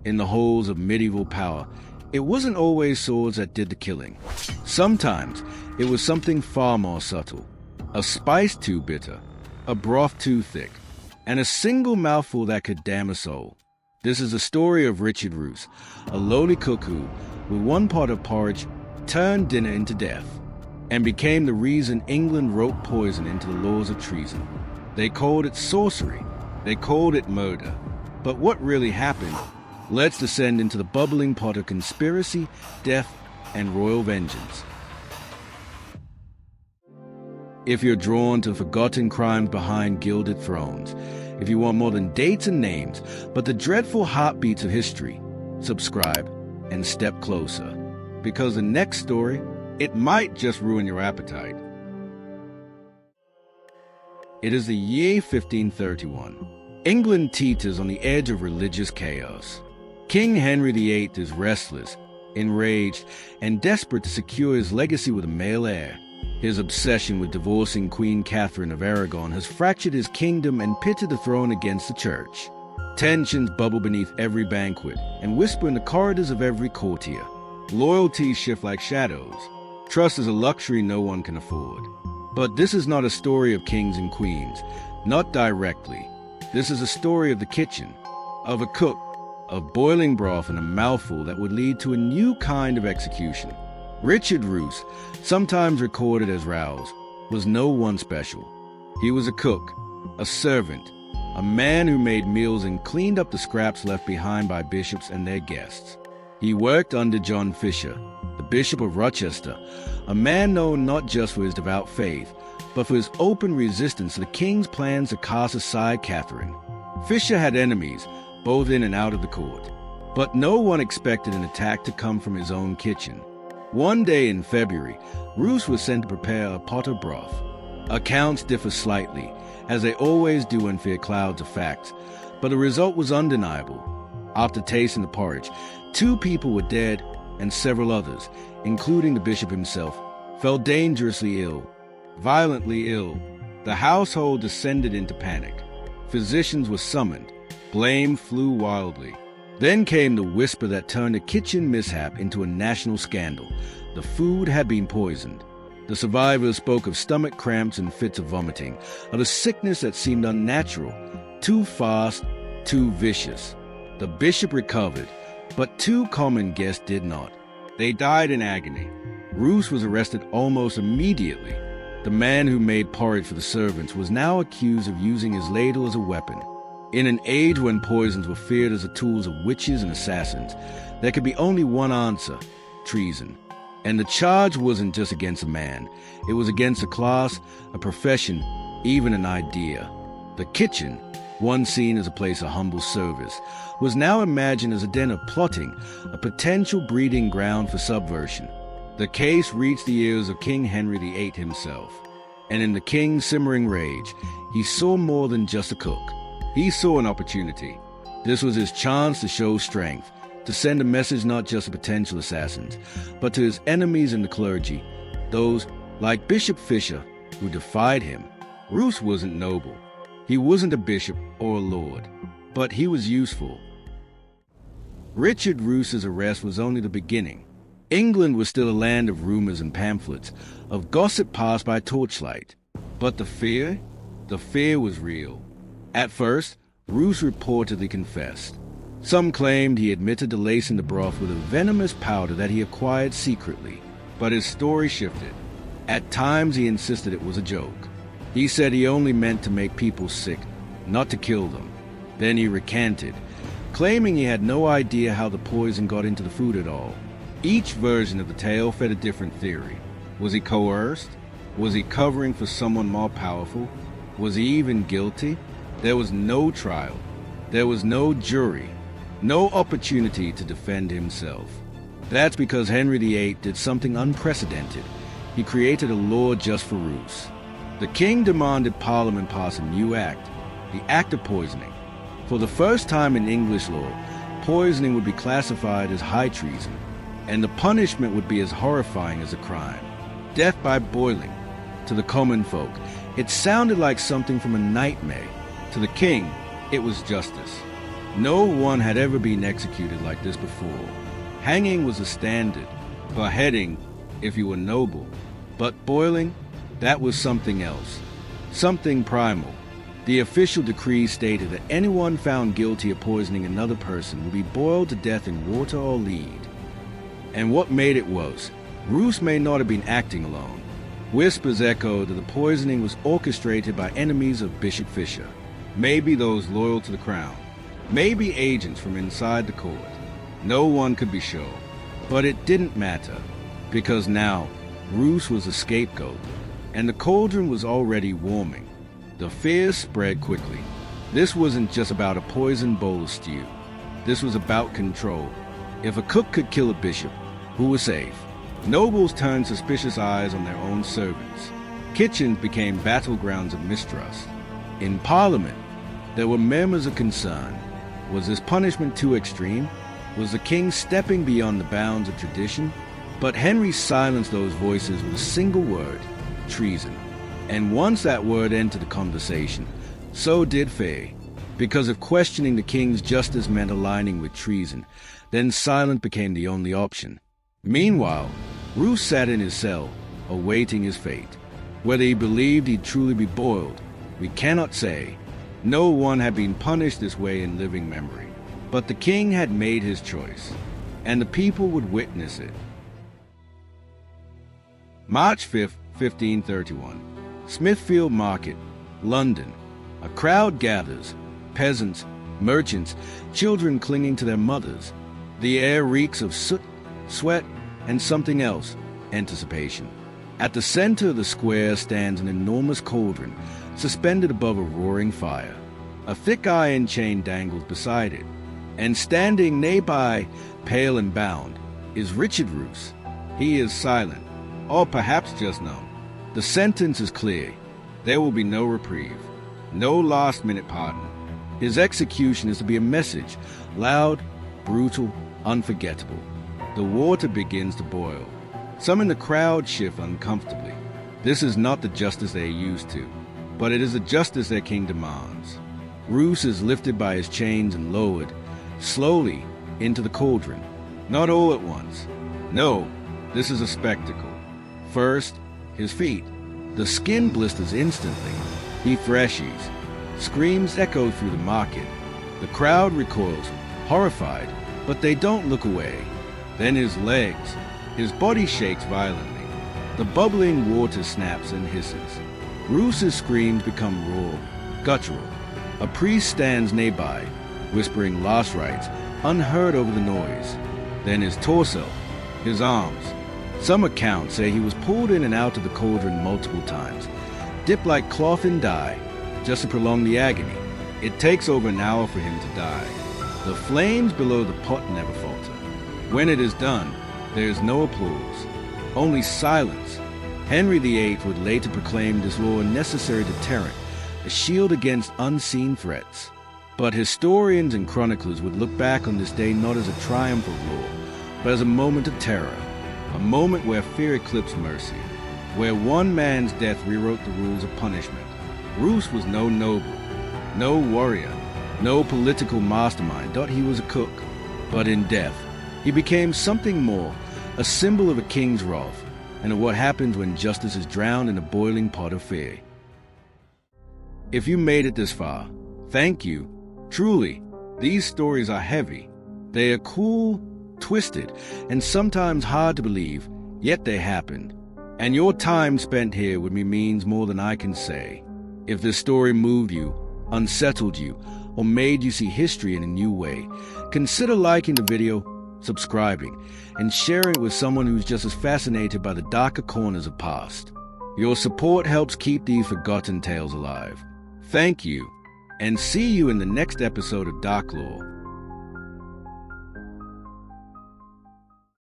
in the halls of medieval power, it wasn't always swords that did the killing. Sometimes it was something far more subtle. A spice too bitter, a broth too thick, and a single mouthful that could damn a soul. This is the story of Richard Roose, a lowly cook who, with one pot of porridge, turned dinner into death, and became the reason England wrote poison into the laws of treason. They called it sorcery, they called it murder. But what really happened? Let's descend into the bubbling pot of conspiracy, death, and royal vengeance. If you're drawn to forgotten crimes behind gilded thrones, if you want more than dates and names, but the dreadful heartbeats of history, subscribe and step closer. Because the next story, it might just ruin your appetite. It is the year 1531. England teeters on the edge of religious chaos. King Henry VIII is restless, enraged, and desperate to secure his legacy with a male heir. His obsession with divorcing Queen Catherine of Aragon has fractured his kingdom and pitted the throne against the church. Tensions bubble beneath every banquet and whisper in the corridors of every courtier. Loyalties shift like shadows. Trust is a luxury no one can afford. But this is not a story of kings and queens, not directly. This is a story of the kitchen, of a cook, of boiling broth and a mouthful that would lead to a new kind of execution. Richard Roose, sometimes recorded as Rouse, was no one special. He was a cook, a servant, a man who made meals and cleaned up the scraps left behind by bishops and their guests. He worked under John Fisher, the Bishop of Rochester, a man known not just for his devout faith, but for his open resistance to the king's plans to cast aside Catherine. Fisher had enemies, both in and out of the court, but no one expected an attack to come from his own kitchen. One day in February, Roose was sent to prepare a pot of broth. Accounts differ slightly, as they always do when fear clouds of facts, but the result was undeniable. After tasting the porridge, 2 people were dead, and several others, including the bishop himself, fell dangerously ill, violently ill. The household descended into panic. Physicians were summoned. Blame flew wildly. Then came the whisper that turned a kitchen mishap into a national scandal. The food had been poisoned. The survivors spoke of stomach cramps and fits of vomiting, of a sickness that seemed unnatural, too fast, too vicious. The bishop recovered, but 2 common guests did not. They died in agony. Roose was arrested almost immediately. The man who made porridge for the servants was now accused of using his ladle as a weapon. In an age when poisons were feared as the tools of witches and assassins, there could be only one answer: treason. And the charge wasn't just against a man. It was against a class, a profession, even an idea. The kitchen, once seen as a place of humble service, was now imagined as a den of plotting, a potential breeding ground for subversion. The case reached the ears of King Henry VIII himself, and in the king's simmering rage, he saw more than just a cook. He saw an opportunity. This was his chance to show strength, to send a message not just to potential assassins, but to his enemies in the clergy, those, like Bishop Fisher, who defied him. Roose wasn't noble. He wasn't a bishop or a lord, but he was useful. Richard Roose's arrest was only the beginning. England was still a land of rumors and pamphlets, of gossip passed by torchlight. But the fear was real. At first, Roose reportedly confessed. Some claimed he admitted to lacing the broth with a venomous powder that he acquired secretly. But his story shifted. At times he insisted it was a joke. He said he only meant to make people sick, not to kill them. Then he recanted, claiming he had no idea how the poison got into the food at all. Each version of the tale fed a different theory. Was he coerced? Was he covering for someone more powerful? Was he even guilty? There was no trial. There was no jury. No opportunity to defend himself. That's because Henry VIII did something unprecedented. He created a law just for Roose. The king demanded Parliament pass a new act, the Act of Poisoning. For the first time in English law, poisoning would be classified as high treason, and the punishment would be as horrifying as a crime. Death by boiling. To the common folk, it sounded like something from a nightmare. To the king, it was justice. No one had ever been executed like this before. Hanging was a standard, beheading if you were noble. But boiling, that was something else, something primal. The official decree stated that anyone found guilty of poisoning another person would be boiled to death in water or lead. And what made it worse, Roose may not have been acting alone. Whispers echoed that the poisoning was orchestrated by enemies of Bishop Fisher, maybe those loyal to the crown, maybe agents from inside the court. No one could be sure, but it didn't matter, because now Roose was a scapegoat, and the cauldron was already warming. The fears spread quickly. This wasn't just about a poisoned bowl of stew. This was about control. If a cook could kill a bishop, who was safe? Nobles turned suspicious eyes on their own servants. Kitchens became battlegrounds of mistrust. In Parliament, there were murmurs of concern. Was this punishment too extreme? Was the king stepping beyond the bounds of tradition? But Henry silenced those voices with a single word: treason. And once that word entered the conversation, so did Faye. Because if questioning the king's justice meant aligning with treason, then silence became the only option. Meanwhile, Roose sat in his cell, awaiting his fate. Whether he believed he'd truly be boiled, we cannot say. No one had been punished this way in living memory. But the king had made his choice, and the people would witness it. March 5th, 1531. Smithfield Market, London. A crowd gathers. Peasants, merchants, children clinging to their mothers. The air reeks of soot, sweat, and something else, anticipation. At the center of the square stands an enormous cauldron, suspended above a roaring fire. A thick iron chain dangles beside it, and standing nearby, pale and bound, is Richard Roose. He is silent, or perhaps just numb. The sentence is clear. There will be no reprieve, no last-minute pardon. His execution is to be a message, loud, brutal, unforgettable. The water begins to boil. Some in the crowd shift uncomfortably. This is not the justice they are used to, but it is the justice their king demands. Roose is lifted by his chains and lowered, slowly, into the cauldron. Not all at once. No, this is a spectacle. First, his feet. The skin blisters instantly. He thrashes. Screams echo through the market. The crowd recoils, horrified, but they don't look away. Then his legs. His body shakes violently. The bubbling water snaps and hisses. Roose's screams become raw, guttural. A priest stands nearby, whispering last rites, unheard over the noise. Then his torso, his arms. Some accounts say he was pulled in and out of the cauldron multiple times, dipped like cloth in dye, just to prolong the agony. It takes over an hour for him to die. The flames below the pot never falter. When it is done, there is no applause, only silence. Henry VIII would later proclaim this law a necessary deterrent, a shield against unseen threats. But historians and chroniclers would look back on this day not as a triumph of law, but as a moment of terror, a moment where fear eclipsed mercy, where one man's death rewrote the rules of punishment. Roose was no noble, no warrior, no political mastermind, thought he was a cook. But in death, he became something more, a symbol of a king's wrath, and of what happens when justice is drowned in a boiling pot of fear. If you made it this far, thank you. Truly, these stories are heavy. They are cool, twisted, and sometimes hard to believe, yet they happened. And your time spent here with me means more than I can say. If this story moved you, unsettled you, or made you see history in a new way, consider liking the video, subscribing, and sharing it with someone who's just as fascinated by the darker corners of past. Your support helps keep these forgotten tales alive. Thank you, and see you in the next episode of Dark Lore.